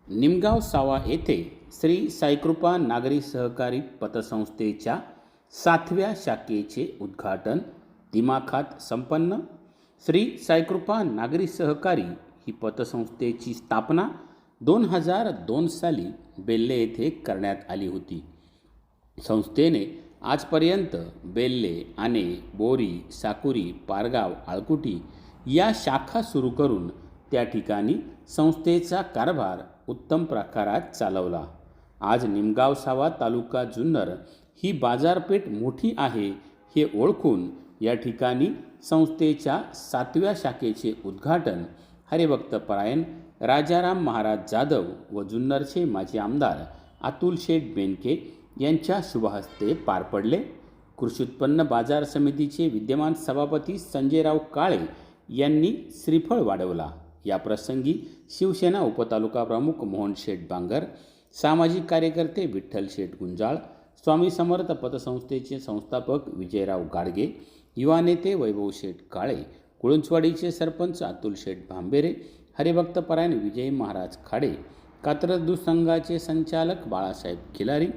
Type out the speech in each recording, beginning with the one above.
निमगाव सावा येथे श्री साईकृपा नागरी सहकारी पतसंस्थेच्या 7व्या शाखेचे उद्घाटन दिमाखात संपन्न। श्री साईकृपा नागरी सहकारी ही पतसंस्थेची स्थापना 2002 साली बेल्ले येथे करण्यात आली होती। संस्थेने आजपर्यंत बेल्ले, आणे, बोरी, साकुरी, पारगाव, आळकुटी या शाखा सुरू करून त्या ठिकाणी संस्थेचा कारभार उत्तम प्रकारात चालवला। आज निमगाव सावा तालुका जुन्नर ही बाजारपेठ मोठी आहे हे ओळखून या ठिकाणी संस्थेच्या 7व्या शाखेचे उद्घाटन हरिभक्त परायण राजाराम महाराज जाधव व जुन्नरचे माजी आमदार अतुल शेठ बेनके यांच्या शुभहस्ते पार पडले। कृषी उत्पन्न बाजार समितीचे विद्यमान सभापती संजयराव काळे यांनी श्रीफळ वाढवला। या प्रसंगी शिवसेना उपतालुका प्रमुख मोहन शेठ बांगर, सामाजिक कार्यकर्ते विठ्ठल शेठ गुंजाळ, स्वामी समर्थ पतसंस्थेचे संस्थापक विजयराव गाडगे, युवा नेते वैभव शेठ काळे, कुळुंचवाडीचे सरपंच अतुल शेठ भांबेरे, हरिभक्त परायण विजय महाराज खाडे, कात्रज दूध संघाचे संचालक बाळासाहेब खिलारी,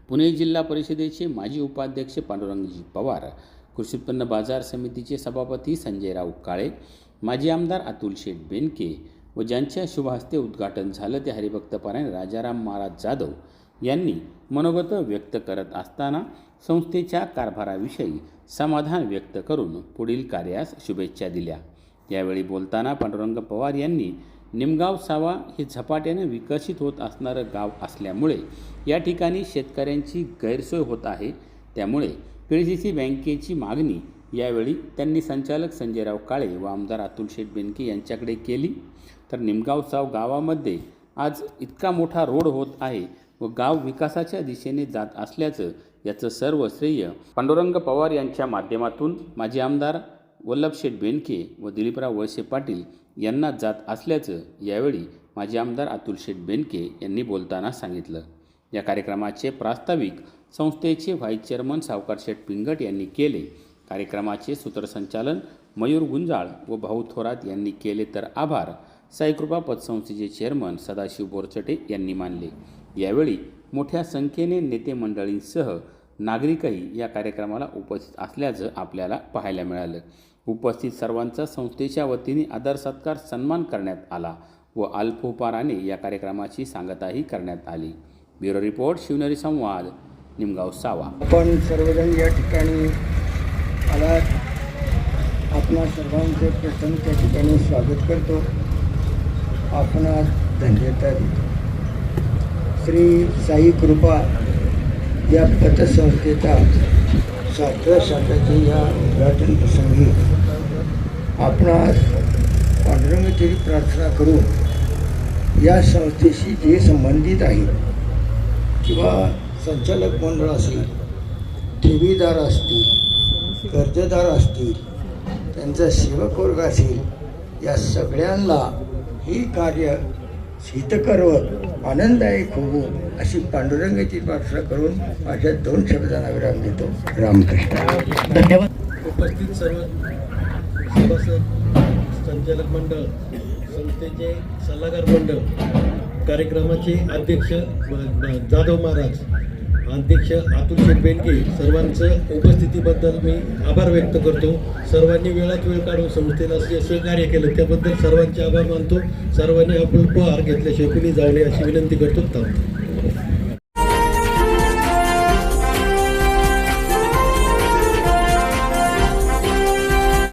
पुणे जिल्हा परिषदेचे माजी उपाध्यक्ष पांडुरंगजी पवार, कृषी उत्पन्न बाजार समितीचे सभापती संजयराव काळे, माजी आमदार अतुल शेठ बेनके व ज्यांच्या शुभहस्ते उद्घाटन झालं ते हरिभक्त परायण राजाराम महाराज जाधव यांनी मनोगत व्यक्त करत असताना संस्थेच्या कारभाराविषयी समाधान व्यक्त करून पुढील कार्यास शुभेच्छा दिल्या। यावेळी बोलताना पांडुरंग पवार यांनी निमगाव सावा हे झपाट्याने विकसित होत असणारं गाव असल्यामुळे या ठिकाणी शेतकऱ्यांची गैरसोय होत आहे, त्यामुळे PDCC बँकेची मागणी यावेळी त्यांनी संचालक संजयराव काळे व आमदार अतुल शेठ बेनके यांच्याकडे केली। तर निमगाव साव गावामध्ये आज इतका मोठा रोड होत आहे व गाव विकासाच्या दिशेने जात असल्याचं याचं सर्व श्रेय पांडुरंग पवार यांच्या माध्यमातून माजी आमदार वल्लभ शेठ बेनके व दिलीपराव वळसे पाटील यांना जात असल्याचं यावेळी माजी आमदार अतुल शेठ बेनके यांनी बोलताना सांगितलं। या कार्यक्रमाचे प्रास्ताविक संस्थेचे व्हाईस चेअरमन सावकार शेठ पिंगट यांनी केले। कार्यक्रमाचे सूत्रसंचालन मयूर गुंजाळ व भाऊ थोरात यांनी केले, तर आभार साईकृपा पतसंस्थेचे चेअरमन सदाशिव बोरचटे यांनी मानले। यावेळी मोठ्या संख्येने नेते मंडळींसह नागरिकही या कार्यक्रमाला उपस्थित असल्याचं आपल्याला पाहायला मिळालं। उपस्थित सर्वांचा संस्थेच्या वतीने आदर सत्कार सन्मान करण्यात आला व अल्पोपहाराने या कार्यक्रमाची सांगताही करण्यात आली। ब्युरो रिपोर्ट, शिवनेरी संवाद, निमगाव सावा। आपण सर्वजण या ठिकाणी आलात, आपणा सर्वांचे प्रथम त्या ठिकाणी स्वागत करतो, आपणास धन्यता देतो। श्री साई कृपा या पतसंस्थेचा 7व्या शाखेचे या उद्घाटन प्रसंगी आपणास पांडुरंगाची प्रार्थना करून या संस्थेशी जे संबंधित आहे किंवा संचालक मंडळ असेल, ठेवीदार असतील, कर्जदार असतील, त्यांचा सेवक वर्ग असेल, या सगळ्यांना ही कार्य हितकर व आनंददायक होवो अशी पांडुरंगाची प्रार्थना करून माझ्या 2 शब्दांना विराम देतो। रामकृष्ण। धन्यवाद। उपस्थित सर्व सभासद, संचालक मंडळ, संस्थेचे सल्लागार मंडळ, कार्यक्रमाचे अध्यक्ष जाधव महाराज, अध्यक्ष अतुल शेठ बेनके, सर्वांचं उपस्थितीबद्दल मी आभार व्यक्त करतो। सर्वांनी वेळात वेळ काढून संस्थेला सहकार्य केलं त्याबद्दल सर्वांचे आभार मानतो। सर्वांनी आपण उपहार घेतल्याशिवाय कुणी जाऊ नये अशी विनंती करतो।